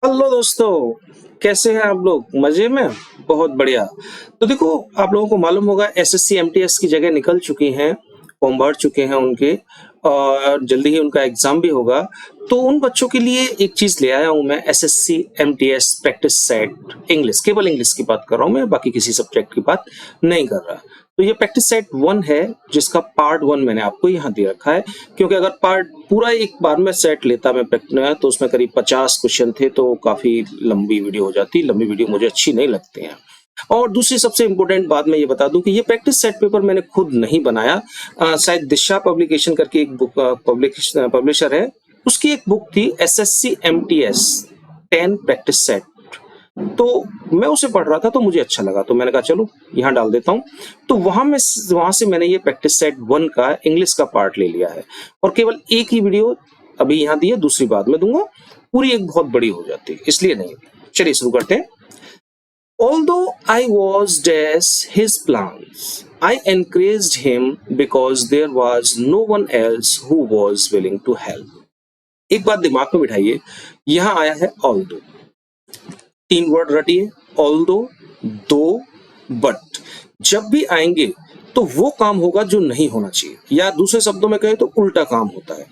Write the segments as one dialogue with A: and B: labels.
A: Hello दोस्तों, कैसे हैं आप लोग? मजे में? बहुत बढ़िया। तो देखो, आप लोगों को मालूम होगा एसएससी एमटीएस की जगह निकल चुकी हैं, फॉर्म भर चुके हैं उनके और जल्दी ही उनका एग्जाम भी होगा। तो उन बच्चों के लिए एक चीज ले आया हूं मैं, SSC MTS practice set English. केवल इंग्लिश की बात कर रहा हूं मैं, बाकी किसी सब्जेक्ट की बात नहीं कर रहा। तो ये प्रैक्टिस सेट 1 है, जिसका पार्ट 1 मैंने आपको यहाँ दे रखा है, क्योंकि अगर पार्ट पूरा एक बार में सेट लेता मैं तो उसमें करीब 50 क्वेश्चन थे, तो काफी लंबी वीडियो हो जाती। लंबी वीडियो मुझे अच्छी नहीं लगती हैं। और दूसरी सबसे इंपॉर्टेंट बात मैं ये बता दूं कि ये प्रैक्टिस सेट पेपर मैंने खुद नहीं बनाया। शायद दिशा पब्लिकेशन करके एक बुक पब्लिशर है, उसकी एक बुक थी एसएससी एमटीएस 10 प्रैक्टिस सेट। तो मैं उसे पढ़ रहा था तो मुझे अच्छा लगा, तो मैंने कहा चलो यहाँ डाल देता हूँ। तो वहां से मैंने ये प्रैक्टिस सेट 1 का इंग्लिश का पार्ट ले लिया है, और केवल एक ही वीडियो अभी यहाँ दी है, दूसरी बाद में दूंगा। पूरी एक बहुत बड़ी हो जाती है, इसलिए नहीं। चलिए शुरू करते हैं। Although I was dash his plans, I encouraged him because there was no one else who was willing to help. एक बात दिमाग में बिठाइए, यहाँ आया है although, 3 वर्ड रटिए, although, दो, but। जब भी आएंगे तो वो काम होगा जो नहीं होना चाहिए, या दूसरे शब्दों में कहें तो उल्टा काम होता है।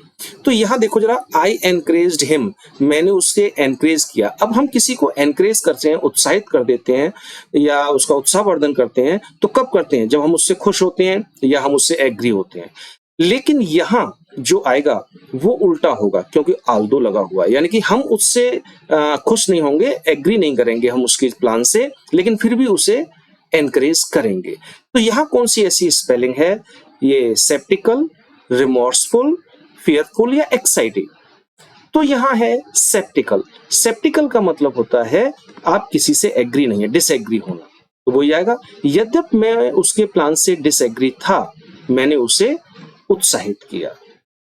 A: तो यहाँ देखो जरा, आई एनकरेज्ड हिम, मैंने उससे एनकरेज किया। अब हम किसी को एनकरेज करते हैं, उत्साहित कर देते हैं या उसका उत्साहवर्धन करते हैं, तो कब करते हैं? जब हम उससे खुश होते हैं या हम उससे एग्री होते हैं। लेकिन यहाँ जो आएगा वो उल्टा होगा, क्योंकि आल्दो लगा हुआ है, यानी कि हम उससे खुश नहीं होंगे, एग्री नहीं करेंगे हम उसके प्लान से, लेकिन फिर भी उसे एनकरेज करेंगे। तो यहाँ कौन सी ऐसी स्पेलिंग है? ये सेप्टिकल, रिमोर्सफुल, फियरफुल या एक्साइटिंग? तो यहाँ है सेप्टिकल। सेप्टिकल का मतलब होता है आप किसी से एग्री नहीं है, डिसएग्री होना। तो वही आएगा, यद्यपि मैं उसके प्लान से डिसएग्री था, मैंने उसे उत्साहित किया।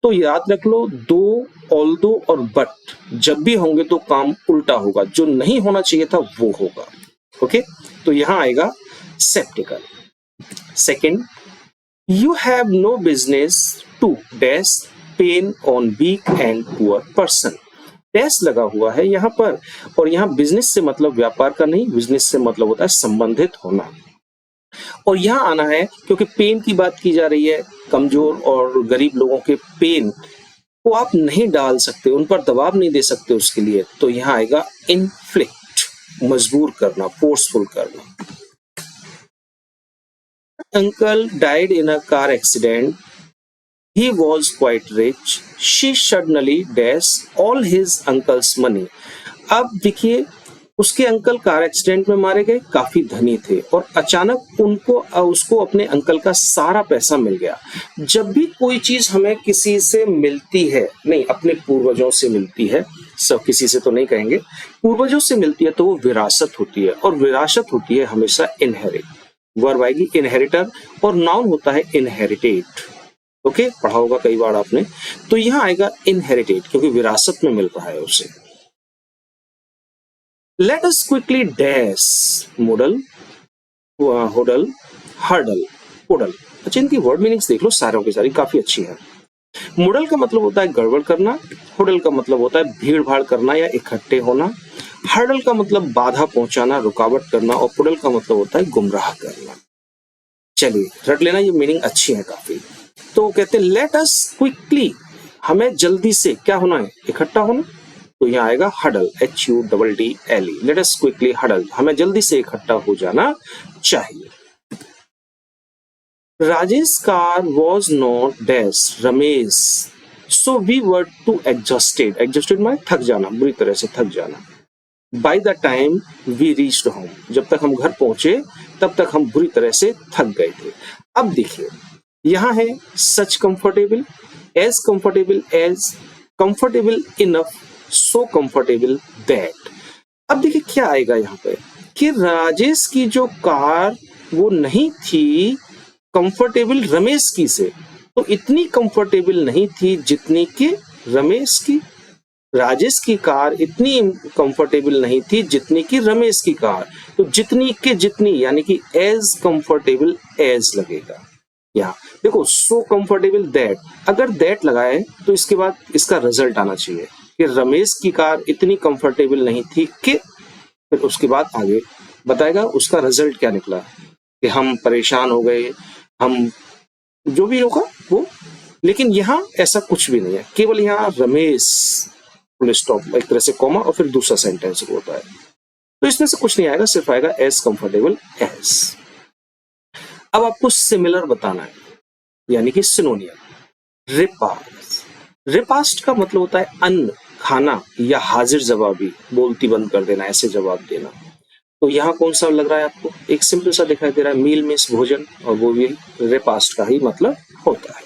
A: तो याद रख लो, दो, ऑल्दो और बट जब भी होंगे तो काम उल्टा होगा, जो नहीं होना चाहिए था वो होगा। ओके, तो यहाँ आएगा sceptical. Second, you have no business to dash pen on weak and poor person. Dash लगा हुआ है यहाँ पर, और यहाँ बिजनेस से मतलब व्यापार का नहीं, बिजनेस से मतलब होता है संबंधित होना। और यहाँ आना है क्योंकि पेन की बात की जा रही है, कमजोर और गरीब लोगों के पेन को आप नहीं डाल सकते, उन पर दबाव नहीं दे सकते उसके लिए। तो यहाँ आएगा इन्फ्लिक्ट, मजबूर करना, फोर्सफुल करना। Uncle died in a car accident. He was quite rich. She suddenly dashed all his uncle's money. अब देखिए, उसके अंकल कार एक्सीडेंट में मारे गए, काफी धनी थे, और अचानक उसको अपने अंकल का सारा पैसा मिल गया। जब भी कोई चीज हमें किसी से मिलती है, नहीं अपने पूर्वजों से मिलती है, सब किसी से तो नहीं कहेंगे, पूर्वजों से मिलती है, तो वो विरासत होती है, और विरासत होती है हमेशा इनहेरिट। वर्ब आएगी इनहेरिटर, और नाउन होता है इनहेरिटेड। ओके, पढ़ा होगा कई बार आपने। तो यहाँ आएगा इनहेरिटेड, क्योंकि विरासत में मिल रहा है उसे। Let us quickly dash modal, hodal, hurdle, podal. अच्छा, इनकी वर्ड मीनिंग्स देख लो, सारों की सारी काफी अच्छी है। मोडल का मतलब होता है गड़बड़ करना, होडल का मतलब होता है भीड़ भाड़ करना या इकट्ठे होना, हर्डल का मतलब बाधा पहुंचाना, रुकावट करना, और पुडल का मतलब होता है गुमराह करना। चलिए रट लेना, ये मीनिंग अच्छी है काफी। तो कहते हैं लेट अस क्विकली, हमें जल्दी से क्या होना है? इकट्ठा होना। तो यहाँ आएगा huddle, HUDDLE। Let us quickly huddle, हमें जल्दी से इकट्ठा हो जाना चाहिए। Rajesh car was not dash Ramesh, so we were too exhausted. Exhausted माने थक जाना, बुरी तरह से थक जाना। By the time we reached home, जब तक हम घर पहुंचे तब तक हम बुरी तरह से थक गए थे। अब देखिए, यहाँ है such comfortable, as comfortable as, comfortable enough, so comfortable that. अब देखिए क्या आएगा यहाँ पे कि राजेश की जो कार वो नहीं थी कंफर्टेबल रमेश की से, तो इतनी कंफर्टेबल नहीं थी जितनी कि रमेश की। राजेश की कार इतनी कंफर्टेबल नहीं थी जितनी कि रमेश की कार। तो जितनी के जितनी, यानी कि एज कंफर्टेबल एज लगेगा। यहाँ देखो, सो कंफर्टेबल दैट, अगर दैट लगाए तो इसके बाद इसका रिजल्ट आना चाहिए कि रमेश की कार इतनी कंफर्टेबल नहीं थी कि, फिर उसके बाद आगे बताएगा उसका रिजल्ट क्या निकला, कि हम परेशान हो गए, हम जो भी होगा वो। लेकिन यहाँ ऐसा कुछ भी नहीं है, केवल यहाँ रमेश फुल स्टॉप, एक तरह से कॉमा और फिर दूसरा सेंटेंस होता है। तो इसमें से कुछ नहीं आएगा, सिर्फ आएगा एज कंफर्टेबल एज। अब आपको सिमिलर बताना है, यानी कि सिनोनियम। रिपास्ट का मतलब होता है अन्न, खाना या हाजिर जवाबी, बोलती बंद कर देना, ऐसे जवाब देना। तो यहाँ कौन सा लग रहा है आपको? एक सिंपल सा दिखाई दे रहा है, मील मीन्स भोजन, और वो भी रिपास्ट का ही मतलब होता है।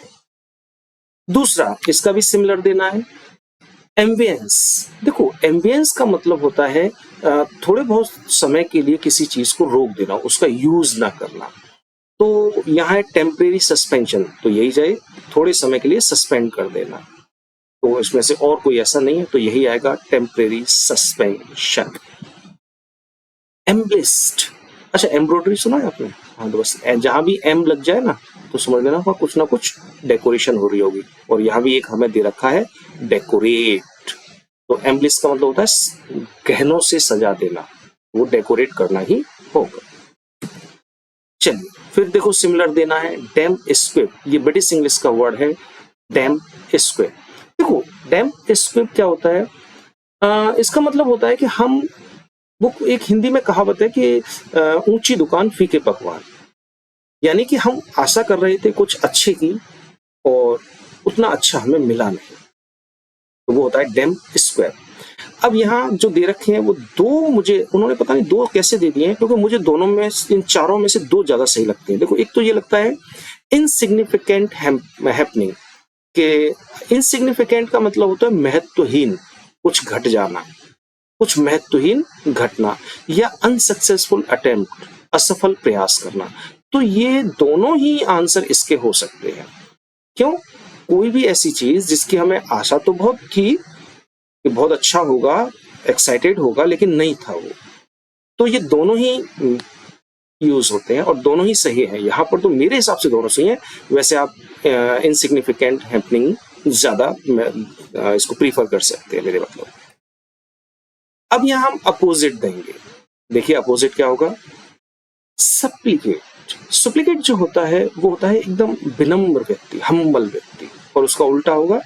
A: दूसरा, इसका भी सिमिलर देना है, एम्बियंस। देखो, एम्बियंस का मतलब होता है थोड़े बहुत समय के लिए किसी चीज को रोक देना, उसका यूज ना करना। तो यहाँ है टेम्परेरी सस्पेंशन, तो यही जाए, थोड़े समय के लिए सस्पेंड कर देना। तो इसमें से और कोई ऐसा नहीं है, तो यही आएगा टेम्परेरी सस्पेंशन। एम्ब्लिस्ड, अच्छा एम्ब्रॉयडरी सुना है आपने? हाँ, तो बस जहां भी एम लग जाए ना तो समझ लेना वहां कुछ ना कुछ डेकोरेशन हो रही होगी। और यहाँ भी एक हमें दे रखा है डेकोरेट। तो एम्ब्लिस का मतलब होता है गहनों से सजा देना, वो डेकोरेट करना ही होगा। चलिए फिर देखो, सिमिलर देना है, डैम स्क्विब। ये ब्रिटिश इंग्लिश का वर्ड है, डैम स्क्विब। देखो, डैम स्क्विब क्या होता है? इसका मतलब होता है कि हम, वो एक हिंदी में कहावत है कि ऊंची दुकान फीके पकवान, यानी कि हम आशा कर रहे थे कुछ अच्छे की और उतना अच्छा हमें मिला नहीं, तो वो होता है डैम स्क्वायर। अब यहाँ जो दे रखे हैं वो दो, मुझे उन्होंने पता नहीं दो कैसे दे दिए हैं, क्योंकि मुझे दोनों में, इन चारों में से दो ज्यादा सही लगते हैं। देखो, एक तो ये लगता है इनसिग्निफिकेंट हैपनिंग, के इनसिग्निफिकेंट का मतलब होता है महत्वहीन, कुछ घट जाना, कुछ महत्वहीन घटना, या अनसक्सेसफुल अटेम्प्ट, असफल प्रयास करना। तो ये दोनों ही आंसर इसके हो सकते हैं। क्यों? कोई भी ऐसी चीज जिसकी हमें आशा तो बहुत थी कि बहुत अच्छा होगा, एक्साइटेड होगा, लेकिन नहीं था वो। तो ये दोनों ही यूज होते हैं और दोनों ही सही है। यहाँ पर तो मेरे हिसाब से दोनों सही है। वैसे आप इनसिग्निफिकेंट हैपनिंग ज्यादा इसको प्रीफर कर सकते हैं, मेरे मतलब। अब यहाँ हम अपोजिट देंगे। देखिए अपोजिट क्या होगा? सप्लीकेट। सुप्लीकेट जो होता है वो होता है एकदम विनम्र व्यक्ति, हम्बल व्यक्ति, और उसका उल्टा होगा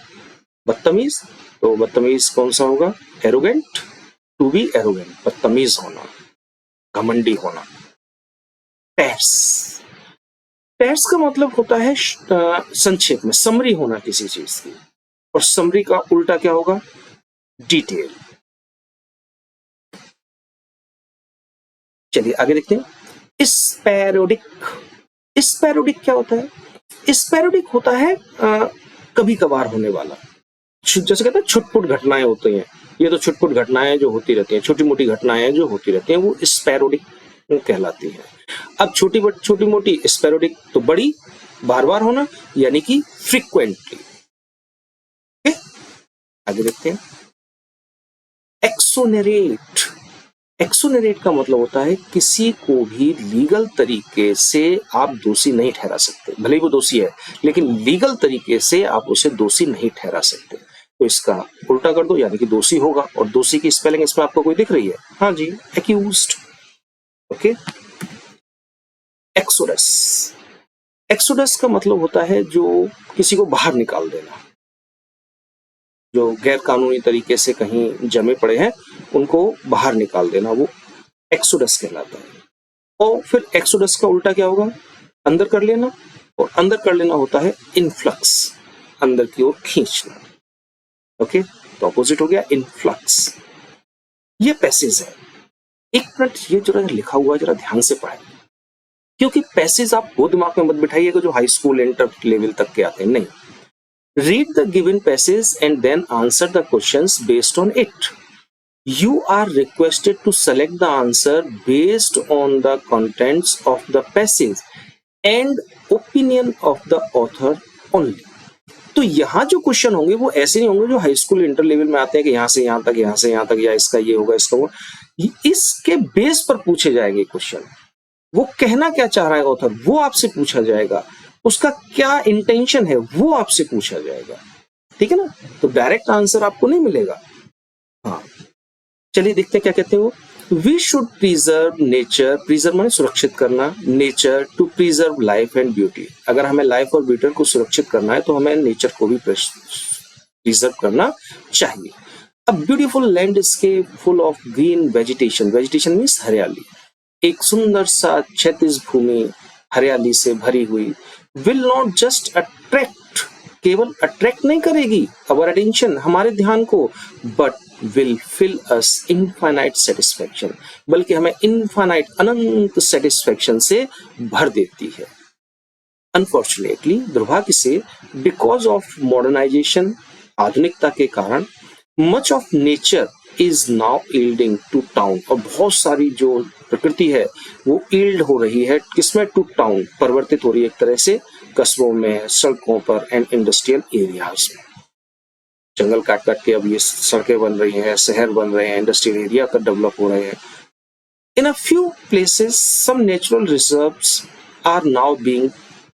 A: बदतमीज। तो बदतमीज कौन सा होगा? एरोगेंट, टू बी एरोगेंट, बदतमीज होना, घमंडी होना। टैर्स, टैर्स का मतलब होता है संक्षेप में, समरी होना किसी चीज की, और समरी का उल्टा क्या होगा? डिटेल। चलिए आगे देखते हैं। स्पैरोडिक। स्पैरोडिक क्या होता है? स्पैरोडिक होता है कभी कभार होने वाला, जैसे कहते हैं छुटपुट घटनाएं होती हैं, ये तो छुटपुट घटनाएं जो होती रहती हैं, छोटी मोटी घटनाएं जो होती रहती हैं, वो स्पैरोडिक कहलाती हैं। अब छोटी मोटी स्पैरोडिक, तो बड़ी, बार बार होना, यानी कि फ्रीक्वेंटली। आगे देखते हैं। एक्सोनरेट। एक्सोनरेट का मतलब होता है किसी को भी लीगल तरीके से आप दोषी नहीं ठहरा सकते, भले ही वो दोषी है, लेकिन लीगल तरीके से आप उसे दोषी नहीं ठहरा सकते। तो इसका उल्टा कर दो, यानी कि दोषी होगा। और दोषी की स्पेलिंग इसमें आपको कोई दिख रही है? हाँ जी, एक्यूज्ड। ओके। एक्सोडस। एक्सोडस का मतलब होता है जो किसी को बाहर निकाल देना, जो गैर कानूनी तरीके से कहीं जमे पड़े हैं उनको बाहर निकाल देना, वो एक्सोडस कहलाता है। और फिर एक्सोडस का उल्टा क्या होगा? अंदर कर लेना, और अंदर कर लेना होता है इनफ्लक्स, अंदर की ओर खींचना। ओके, तो अपोजिट हो गया इनफ्लक्स। ये पैसेज है। एक मिनट, ये जरा लिखा हुआ जरा ध्यान से पढ़ें, क्योंकि पैसेज आप वो दिमाग में मत बिठाइएगा जो हाई स्कूल इंटर लेवल तक के आते हैं, नहीं। Read the given passage and then answer the questions based on it. You are requested to select the answer based on the contents of the passage and opinion of the author only. तो यहाँ जो question होंगे वो ऐसे नहीं होंगे जो high school inter level में आते हैं कि यहाँ से यहाँ तक, यहाँ से यहाँ तक, या इसका ये होगा, इसका वो, इसके बेस पर पूछे जाएंगे क्वेश्चन। वो कहना क्या चाह रहा है ऑथर, वो आपसे पूछा जाएगा। उसका क्या इंटेंशन है वो आपसे पूछा जाएगा। ठीक है ना? तो डायरेक्ट आंसर आपको नहीं मिलेगा, चलिए देखते हैं क्या कहते हैं वो। We should preserve nature, preserve माने सुरक्षित करना, nature to preserve life and beauty. अगर हमें लाइफ और ब्यूटी को सुरक्षित करना है तो हमें नेचर को भी प्रिजर्व करना चाहिए। A beautiful landscape full of green vegetation, vegetation means हरियाली, एक सुंदर सा क्षैतिज भूमि हरियाली से भरी हुई, will not just attract, केवल अट्रैक्ट नहीं करेगी our attention, हमारे ध्यान को, but will fill us infinite satisfaction, बल्कि हमें infinite अनंत satisfaction से भर देती है। Unfortunately, दुर्भाग्य से, because of modernization, आधुनिकता के कारण, much of nature is now yielding to town, और बहुत सारी जो प्रकृति है वो यील्ड हो रही है किसमें, टू टाउन, परिवर्तित हो रही है एक तरह से कस्बों में, सड़कों पर एंड इंडस्ट्रियल एरियाज में। जंगल काट काट के अब ये सड़कें बन रही हैं, शहर बन रहे हैं, इंडस्ट्रियल एरिया का डेवलप हो रहे हैं। In a few places some natural reserves are now being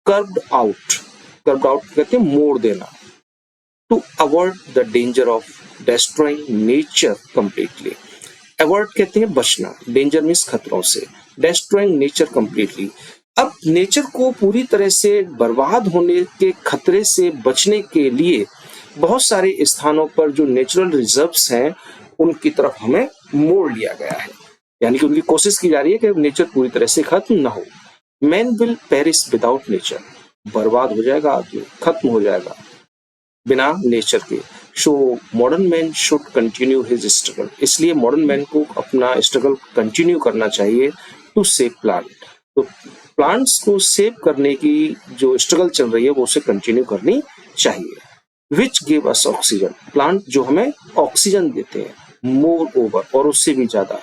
A: carved out, carved out कहते हैं मोड़ देना, to avoid the danger of destroying nature completely. Avoid कहते हैं बचना, danger means खतरों से, destroying nature completely. अब नेचर को पूरी तरह से बर्बाद होने के खतरे से बचने के लिए बहुत सारे स्थानों पर जो नेचुरल रिजर्व्स हैं उनकी तरफ हमें मोड़ लिया गया है, यानी कि उनकी कोशिश की जा रही है कि नेचर पूरी तरह से खत्म न हो। Man will perish without nature, बर्बाद हो जाएगा आदमी, खत्म हो जाएगा बिना नेचर के। So modern man should continue his struggle, इसलिए मॉडर्न मैन को अपना स्ट्रगल कंटिन्यू करना चाहिए टू सेव प्लांट। तो प्लांट्स को सेव करने की जो स्ट्रगल चल रही है वो उसे कंटिन्यू करनी चाहिए। Which give us oxygen, plant जो हमें ऑक्सीजन देते हैं, मोर ओवर, और उससे भी ज्यादा।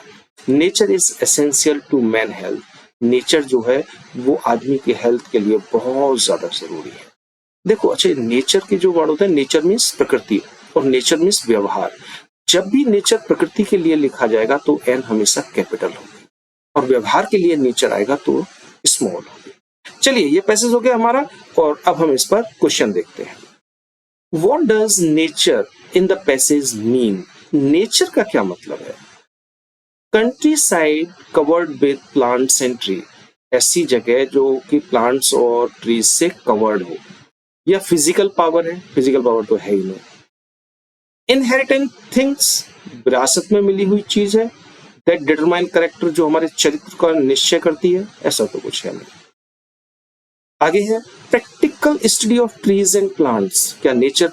A: Nature is essential to man health, nature जो है वो आदमी के हेल्थ के लिए बहुत ज्यादा जरूरी है। देखो अच्छा, नेचर के जो वर्ड होते हैं, नेचर मीन्स प्रकृति और नेचर मीन्स व्यवहार। जब भी नेचर प्रकृति के लिए लिखा जाएगा तो एन हमेशा कैपिटल होगी, और व्यवहार के लिए नेचर आएगा तो स्मॉल होगी। चलिए ये पैसेज हो गया हमारा, और अब हम इस पर क्वेश्चन देखते हैं। What does nature in the passage mean, nature का क्या मतलब है। Country side covered with plants and tree, ऐसी जगह जो कि प्लांट्स और ट्रीज से कवर्ड हो, या फिजिकल पावर है, फिजिकल पावर तो है ही नहीं। इनहेरिटेंट थिंग्स, विरासत में मिली हुई चीज है। दैट डिटरमाइन कैरेक्टर, जो हमारे चरित्र का निश्चय करती है, ऐसा तो कुछ है नहीं। आगे है practical study of trees and plants, क्या नेचर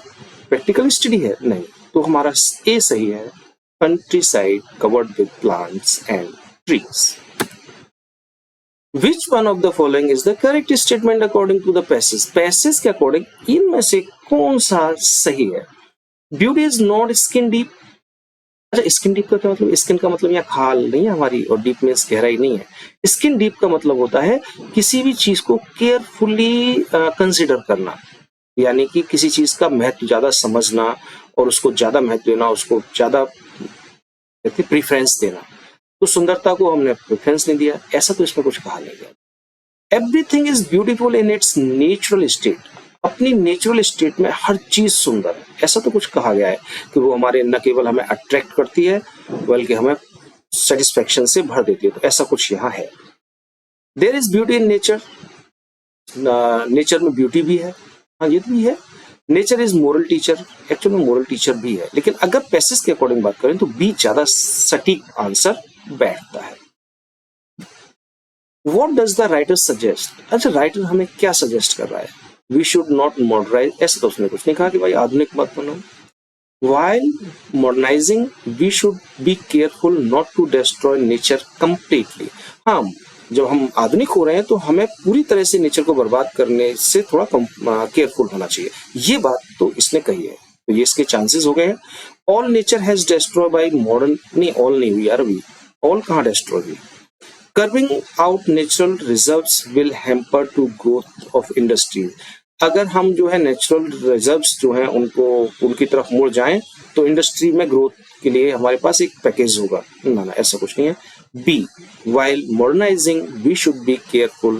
A: प्रैक्टिकल स्टडी है, नहीं। तो हमारा ए सही है, country side covered with plants and trees. Which one of the following is the correct statement according to the passage? Passage के अकॉर्डिंग इनमें से कौन सा सही है। Beauty is not skin deep। अच्छा, स्किन डीप का क्या मतलब, स्किन का मतलब यहाँ खाल नहीं है हमारी, और डीप मीन्स गहराई नहीं है। स्किन डीप का मतलब होता है किसी भी चीज को केयरफुली कंसिडर करना, यानी कि किसी चीज का महत्व ज्यादा समझना और उसको ज्यादा महत्व देना, उसको ज्यादा प्रीफरेंस देना। तो सुंदरता को हमने प्रेफरेंस नहीं दिया, ऐसा तो इसमें कुछ कहा नहीं गया। Everything is beautiful in its natural state, अपनी नेचुरल स्टेट में हर चीज सुंदर है, ऐसा तो कुछ कहा गया है कि वो हमारे न केवल हमें अट्रैक्ट करती है बल्कि हमें सेटिस्फेक्शन से भर देती है, तो ऐसा कुछ यहाँ है। There is beauty in nature, nature में ब्यूटी भी है, हाँ ये भी है। Nature is moral teacher, actual में मोरल टीचर भी है, लेकिन अगर पैसेज के अकॉर्डिंग बात करें तो बी ज्यादा सटीक आंसर बैठता है। What does the writer suggest? अच्छा, राइटर हमें क्या सजेस्ट कर रहा है। We should not modernize, ऐसे तो उसने कुछ नहीं कहा कि भाई आधुनिक मत बनो। While modernizing, we should be careful not to destroy nature completely। हाँ, जब हम आधुनिक हो रहे हैं तो हमें पूरी तरह से नेचर को बर्बाद करने से थोड़ा केयरफुल होना चाहिए, ये बात तो इसने कही है, तो ये इसके चांसेस हो गए हैं। All nature has destroy by modern, नहीं ऑल नहीं हुई यार, अभी ऑल कहाँ डिस्ट्रॉय हुई। Carving out natural reserves will hamper to growth of industries, अगर हम जो है नेचुरल रिजर्व्स जो हैं उनको उनकी तरफ मुड़ जाएं तो इंडस्ट्री में ग्रोथ के लिए हमारे पास एक पैकेज होगा, ना ऐसा कुछ नहीं है। Be, while modernizing we should be careful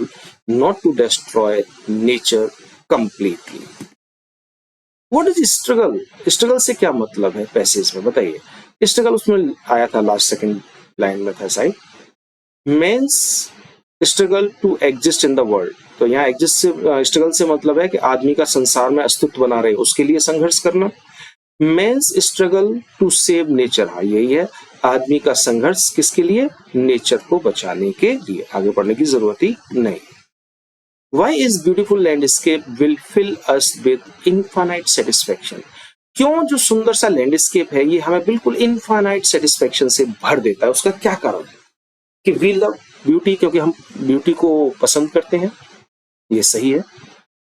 A: not to destroy nature completely। What is struggle? Struggle से क्या मतलब है पैसेज में, बताइए। स्ट्रगल उसमें आया था, लास्ट सेकंड लाइन में था शायद, men's struggle to exist in the world. तो यहाँ एग्जिस्ट से स्ट्रगल से मतलब है कि आदमी का संसार में अस्तित्व बना रहे, उसके लिए संघर्ष करना। Men's struggle to save nature, हाँ यही है, आदमी का संघर्ष किसके लिए, नेचर को बचाने के लिए, आगे बढ़ने की जरूरत ही नहीं। Why is beautiful landscape will fill us with infinite satisfaction? क्यों जो सुंदर सा लैंडस्केप है ये हमें बिल्कुल इनफाइनाइट सेटिस्फेक्शन से भर देता है? उसका क्या कारण है? कि वी लव ब्यूटी, क्योंकि हम ब्यूटी को पसंद करते हैं, ये सही है।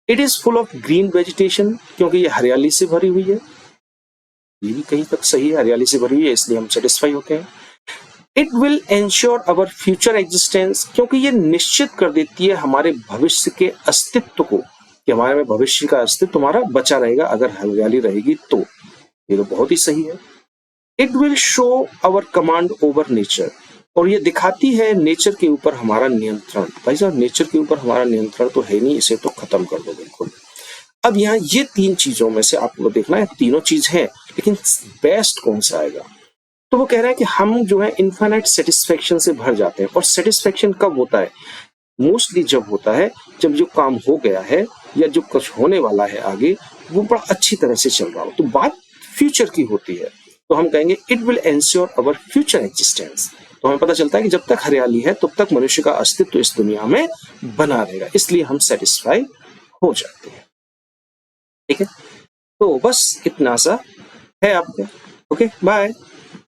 A: It is full of green vegetation, क्योंकि ये हरियाली से भरी हुई है, ये भी कहीं तक सही है, हरियाली से भरी हुई है इसलिए हम सेटिस्फाई होते हैं। It will ensure our future existence, क्योंकि ये निश्चित कर देती है हमारे भविष्य के अस्तित्व को, कि हमारे में भविष्य का अस्तित्व तुम्हारा बचा रहेगा अगर हरियाली रहेगी तो, ये तो बहुत ही सही है। It will show our command over nature, और ये दिखाती है नेचर के ऊपर हमारा नियंत्रण। भाई साहब नेचर के ऊपर हमारा नियंत्रण तो है नहीं, इसे तो खत्म कर दो बिल्कुल। अब यहाँ ये तीन चीजों में से आपको देखना है, तीनों चीज है लेकिन बेस्ट कौन सा आएगा। तो वो कह रहा है कि हम जो है इनफाइनाइट सेटिस्फेक्शन से भर जाते हैं। और सेटिस्फेक्शन कब होता है? मोस्टली जब होता है जब जो काम हो गया है या जो कुछ होने वाला है आगे वो बड़ा अच्छी तरह से चल रहा हो, तो बात फ्यूचर की होती है। तो हम कहेंगे it will ensure our future existence. तो हमें पता चलता है कि जब तक हरियाली है तब तक मनुष्य का अस्तित्व इस दुनिया में बना रहेगा, इसलिए हम सेटिस्फाई हो जाते हैं। ठीक है, तो बस इतना सा है आपको। Okay bye.